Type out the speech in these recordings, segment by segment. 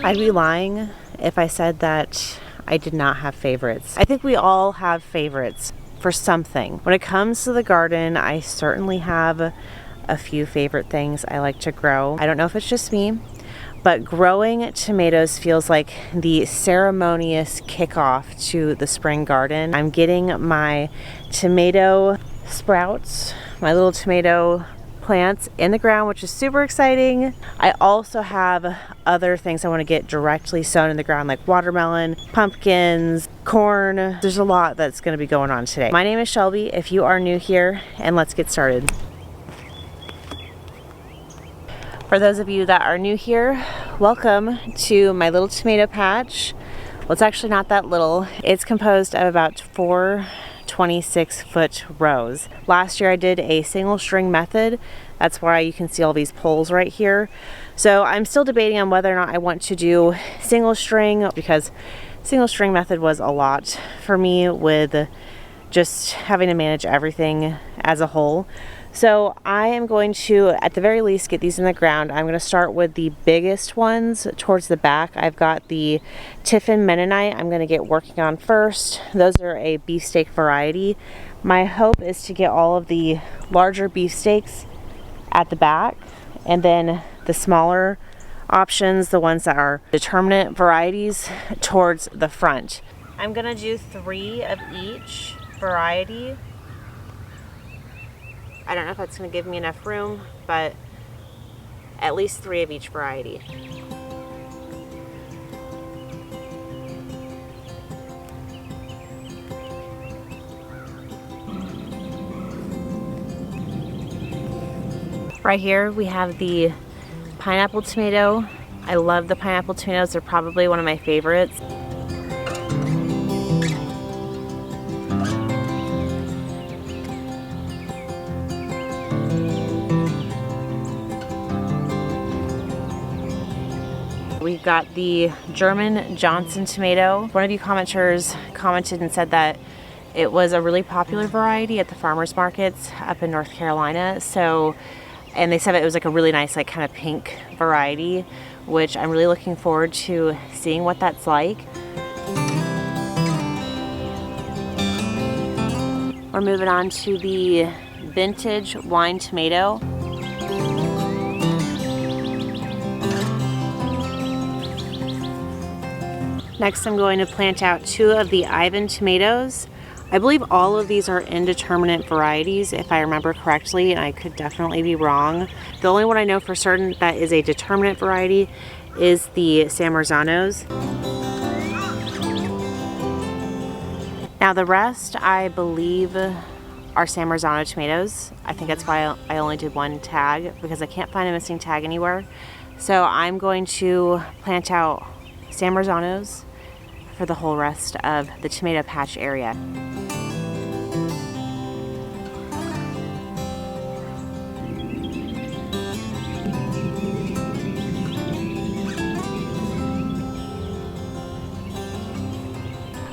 I'd be lying if I said that I did not have favorites. I think we all have favorites for something. When it comes to the garden, I certainly have a few favorite things I like to grow. I don't know if it's just me, but growing tomatoes feels like the ceremonious kickoff to the spring garden. I'm getting my tomato sprouts, my little tomato plants in the ground, which is super exciting. I also have other things I want to get directly sown in the ground, like watermelon, pumpkins, corn. There's a lot that's going to be going on today. My name is Shelby, if you are new here, and let's get started. For those of you that are new here, welcome to my little tomato patch. Well, it's actually not that little. It's composed of about 4 26-foot rows. Last year I did a single string method. That's why you can see all these poles right here. So I'm still debating on whether or not I want to do single string, because single string method was a lot for me with just having to manage everything as a whole. So I am going to, at the very least, get these in the ground. I'm going to start with the biggest ones towards the back. I've got the Tiffin Mennonite I'm going to get working on first. Those are a beefsteak variety. My hope is to get all of the larger beefsteaks at the back, and then the smaller options, the ones that are determinate varieties, towards the front. I'm going to do 3 of each variety. I don't know if that's going to give me enough room, but at least 3 of each variety. Right here we have the pineapple tomato. I love the pineapple tomatoes. They're probably one of my favorites. We've got the German Johnson tomato. One of you commenters commented and said that it was a really popular variety at the farmers markets up in North Carolina. And they said it was like a really nice, like kind of pink variety, which I'm really looking forward to seeing what that's like. We're moving on to the vintage wine tomato. Next, I'm going to plant out 2 of the Ivan tomatoes. I believe all of these are indeterminate varieties, if I remember correctly, and I could definitely be wrong. The only one I know for certain that is a determinate variety is the San Marzanos. Now the rest, I believe, are San Marzano tomatoes. I think that's why I only did 1 tag, because I can't find a missing tag anywhere. So I'm going to plant out San Marzanos for the whole rest of the tomato patch area.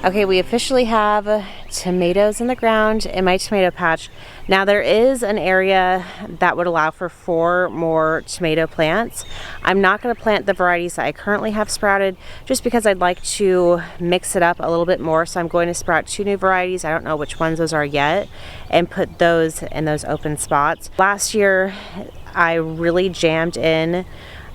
Okay, we officially have tomatoes in the ground in my tomato patch. Now there is an area that would allow for 4 more tomato plants. I'm not going to plant the varieties that I currently have sprouted, just because I'd like to mix it up a little bit more. So I'm going to sprout 2 new varieties. I don't know which ones those are yet, and put those in those open spots. Last year I really jammed in,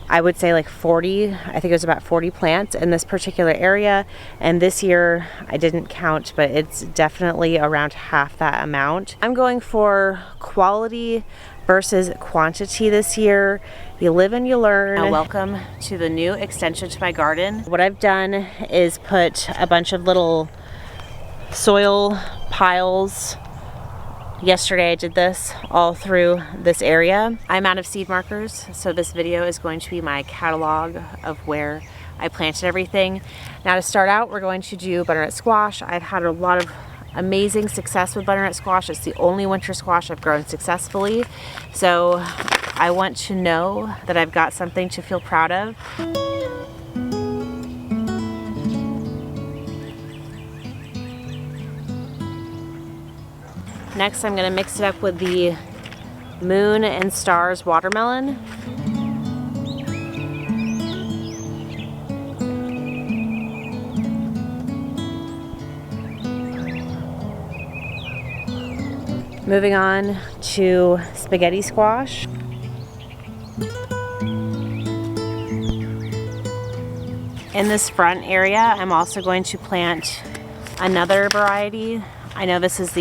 I would say like 40, I think it was about 40 plants in this particular area. And this year, I didn't count, but it's definitely around half that amount. I'm going for quality versus quantity this year. You live and you learn. Welcome to the new extension to my garden. What I've done is put a bunch of little soil piles. Yesterday I did this all through this area. I'm out of seed markers, so this video is going to be my catalog of where I planted everything. Now to start out, we're going to do butternut squash. I've had a lot of amazing success with butternut squash. It's the only winter squash I've grown successfully. So I want to know that I've got something to feel proud of. Next, I'm going to mix it up with the Moon and Stars watermelon. Moving on to spaghetti squash. In this front area, I'm also going to plant another variety. I know this is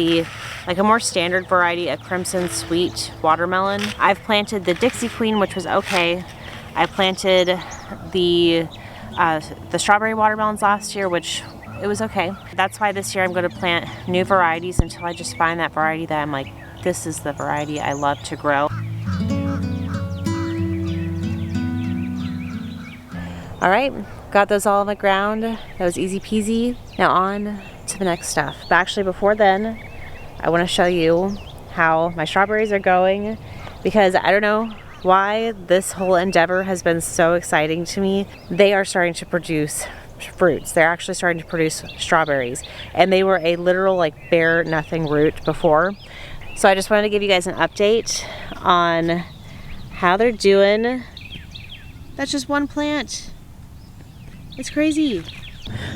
like a more standard variety, a crimson sweet watermelon. I've planted the Dixie Queen, which was okay. I planted the strawberry watermelons last year, which it was okay. That's why this year I'm going to plant new varieties until I just find that variety that I'm like, this is the variety I love to grow. All right, got those all on the ground. That was easy peasy. Now on to the next stuff. But actually before then, I want to show you how my strawberries are going, because I don't know why this whole endeavor has been so exciting to me. They are starting to produce fruits. They're actually starting to produce strawberries, and they were a literal like bare nothing root before. So I just wanted to give you guys an update on how they're doing. That's just one plant. It's crazy.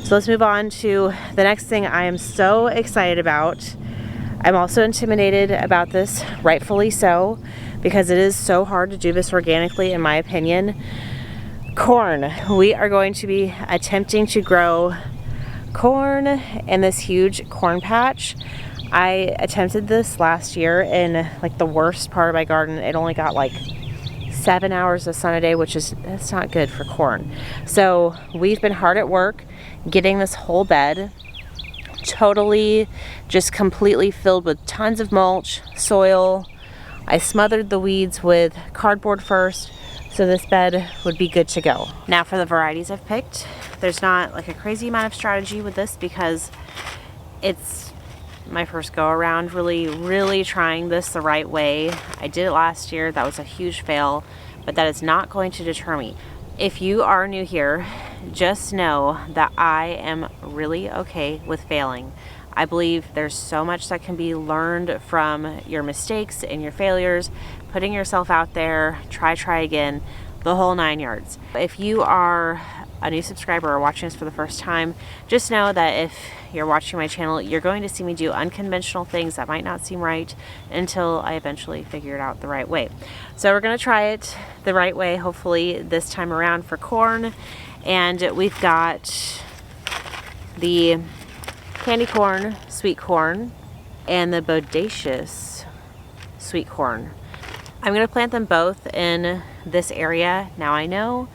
So let's move on to the next thing I am so excited about. I'm also intimidated about this, rightfully so, because it is so hard to do this organically, in my opinion. Corn. We are going to be attempting to grow corn in this huge corn patch. I attempted this last year in like the worst part of my garden. It only got like 7 hours of sun a day, which is, that's not good for corn. So we've been hard at work getting this whole bed totally just completely filled with tons of mulch, soil. I smothered the weeds with cardboard first, so this bed would be good to go. Now for the varieties I've picked, there's not like a crazy amount of strategy with this because it's my first go around really trying this the right way. I did it last year. That was a huge fail, but that is not going to deter me. If you are new here, just know that I am really okay with failing. I believe there's so much that can be learned from your mistakes and your failures, putting yourself out there, try again, the whole 9 yards. If you are a new subscriber or watching this for the first time, just know that if you're watching my channel, you're going to see me do unconventional things that might not seem right until I eventually figure it out the right way. So we're going to try it the right way, hopefully this time around for corn. And we've got the candy corn, sweet corn, and the bodacious sweet corn. I'm going to plant them both in this area. Now I know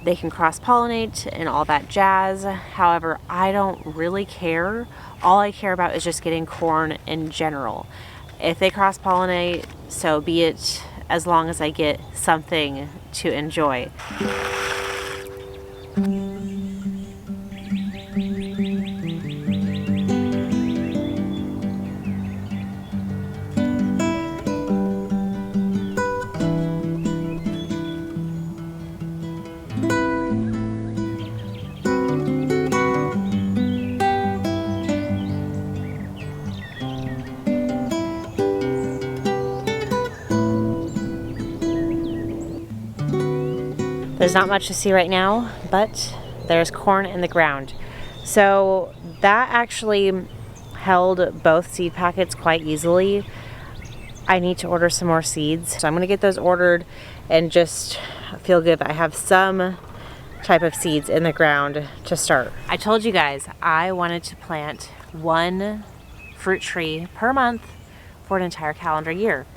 they can cross-pollinate and all that jazz. However, I don't really care. All I care about is just getting corn in general. If they cross-pollinate, so be it, as long as I get something to enjoy. There's not much to see right now, but there's corn in the ground. So that actually held both seed packets quite easily. I need to order some more seeds. So I'm gonna get those ordered and just feel good that I have some type of seeds in the ground to start. I told you guys I wanted to plant one fruit tree per month for an entire calendar year.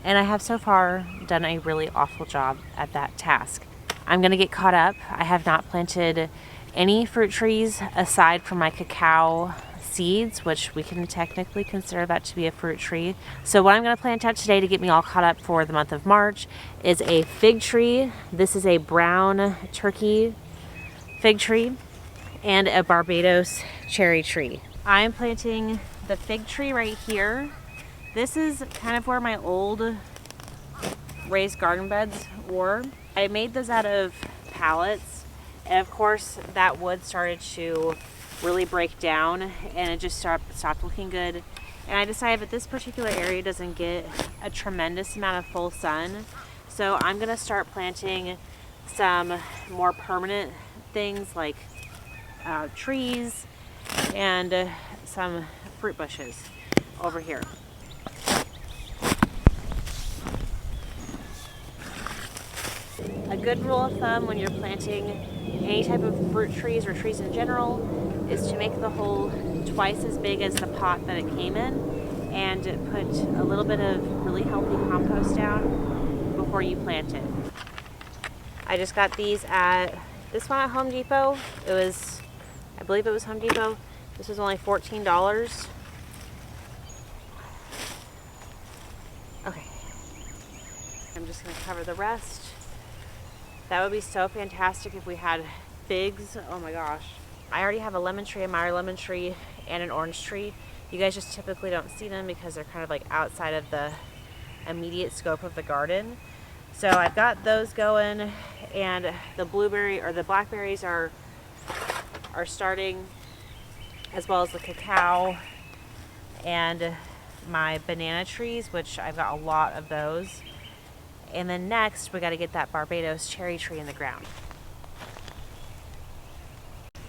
And I have so far done a really awful job at that task. I'm gonna get caught up. I have not planted any fruit trees aside from my cacao seeds, which we can technically consider that to be a fruit tree. So what I'm gonna plant out today to get me all caught up for the month of March is a fig tree. This is a brown turkey fig tree and a Barbados cherry tree. I'm planting the fig tree right here. This is kind of where my old raised garden beds were. I made those out of pallets, and of course that wood started to really break down and it just stopped looking good. And I decided that this particular area doesn't get a tremendous amount of full sun, so I'm gonna start planting some more permanent things like trees and some fruit bushes over here. good rule of thumb when you're planting any type of fruit trees or trees in general is to make the hole twice as big as the pot that it came in, and put a little bit of really healthy compost down before you plant it. I just got these at this one at Home Depot. I believe it was Home Depot. This was only $14. Okay. I'm just gonna cover the rest. That would be so fantastic if we had figs. Oh my gosh. I already have a lemon tree, a Meyer lemon tree, and an orange tree. You guys just typically don't see them because they're kind of like outside of the immediate scope of the garden. So I've got those going, and the blueberry or the blackberries are starting, as well as the cacao and my banana trees, which I've got a lot of those. And then next we got to get that Barbados cherry tree in the ground.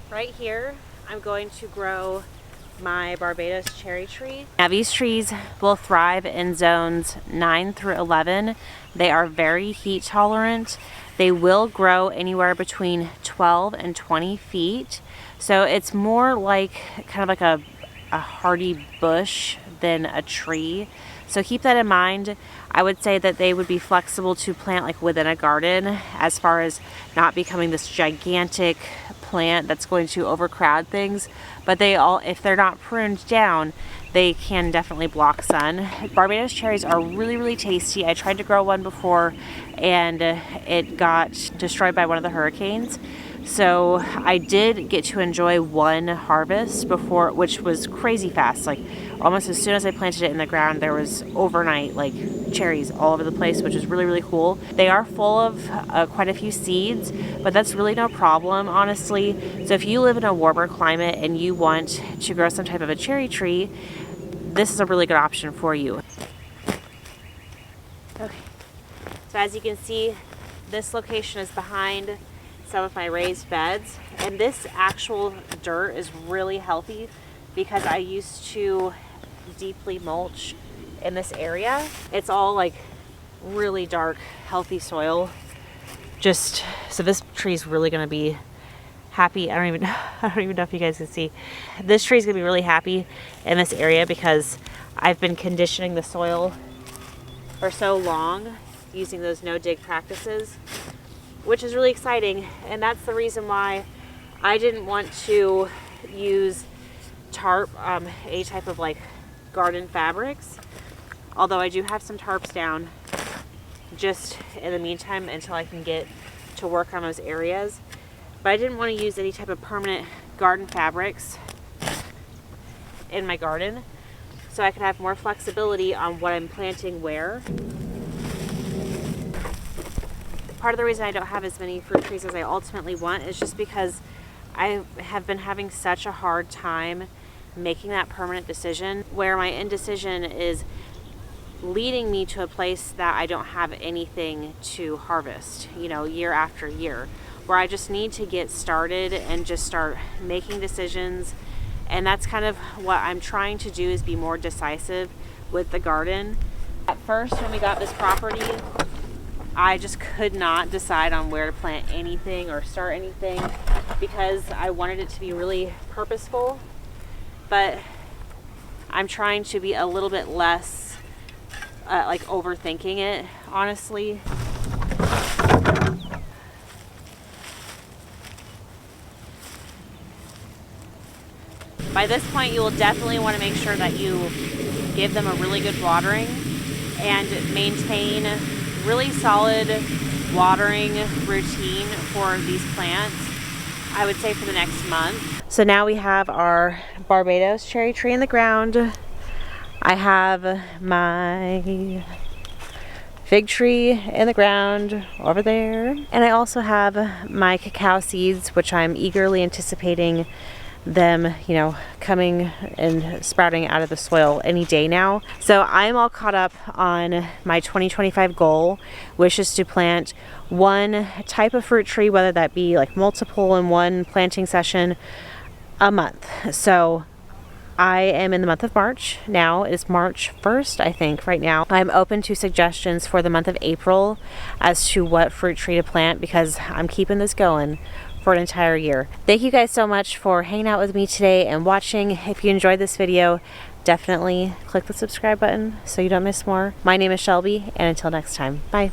Right here I'm going to grow my Barbados cherry tree. Now these trees will thrive in zones 9 through 11. They are very heat tolerant. They will grow anywhere between 12 and 20 feet. So it's more like kind of like a hardy bush than a tree. So keep that in mind. I would say that they would be flexible to plant like within a garden, as far as not becoming this gigantic plant that's going to overcrowd things. But they all, if they're not pruned down, they can definitely block sun. Barbados cherries are really, really tasty. I tried to grow one before and it got destroyed by one of the hurricanes. So I did get to enjoy one harvest before, which was crazy fast. Like almost as soon as I planted it in the ground, there was overnight like cherries all over the place, which is really, really cool. They are full of quite a few seeds, but that's really no problem, honestly. So if you live in a warmer climate and you want to grow some type of a cherry tree, this is a really good option for you. Okay, so as you can see, this location is behind some of my raised beds, and this actual dirt is really healthy because I used to deeply mulch in this area. It's all like really dark, healthy soil. Just so this tree is really gonna be happy. I don't even know if you guys can see. This tree is gonna be really happy in this area because I've been conditioning the soil for so long using those no-dig practices, which is really exciting. And that's the reason why I didn't want to use tarp, a type of like garden fabrics, although I do have some tarps down just in the meantime until I can get to work on those areas. But I didn't want to use any type of permanent garden fabrics in my garden, so I could have more flexibility on what I'm planting where. Part of the reason I don't have as many fruit trees as I ultimately want is just because I have been having such a hard time making that permanent decision, where my indecision is leading me to a place that I don't have anything to harvest, you know, year after year, where I just need to get started and just start making decisions. And that's kind of what I'm trying to do, is be more decisive with the garden. At first, when we got this property, I just could not decide on where to plant anything or start anything because I wanted it to be really purposeful. But I'm trying to be a little bit less like overthinking it, honestly. By this point, you will definitely want to make sure that you give them a really good watering and maintain really solid watering routine for these plants, I would say, for the next month. So now we have our Barbados cherry tree in the ground. I have my fig tree in the ground over there. And I also have my cacao seeds, which I'm eagerly anticipating them, you know, coming and sprouting out of the soil any day now. So I'm all caught up on my 2025 goal, which is to plant one type of fruit tree, whether that be like multiple in one planting session a month. So I am in the month of March now. It's March 1st, I think, right now. I'm open to suggestions for the month of April as to what fruit tree to plant, because I'm keeping this going for an entire year. Thank you guys so much for hanging out with me today and watching. If you enjoyed this video, definitely click the subscribe button so you don't miss more. My name is Shelby, and until next time, bye.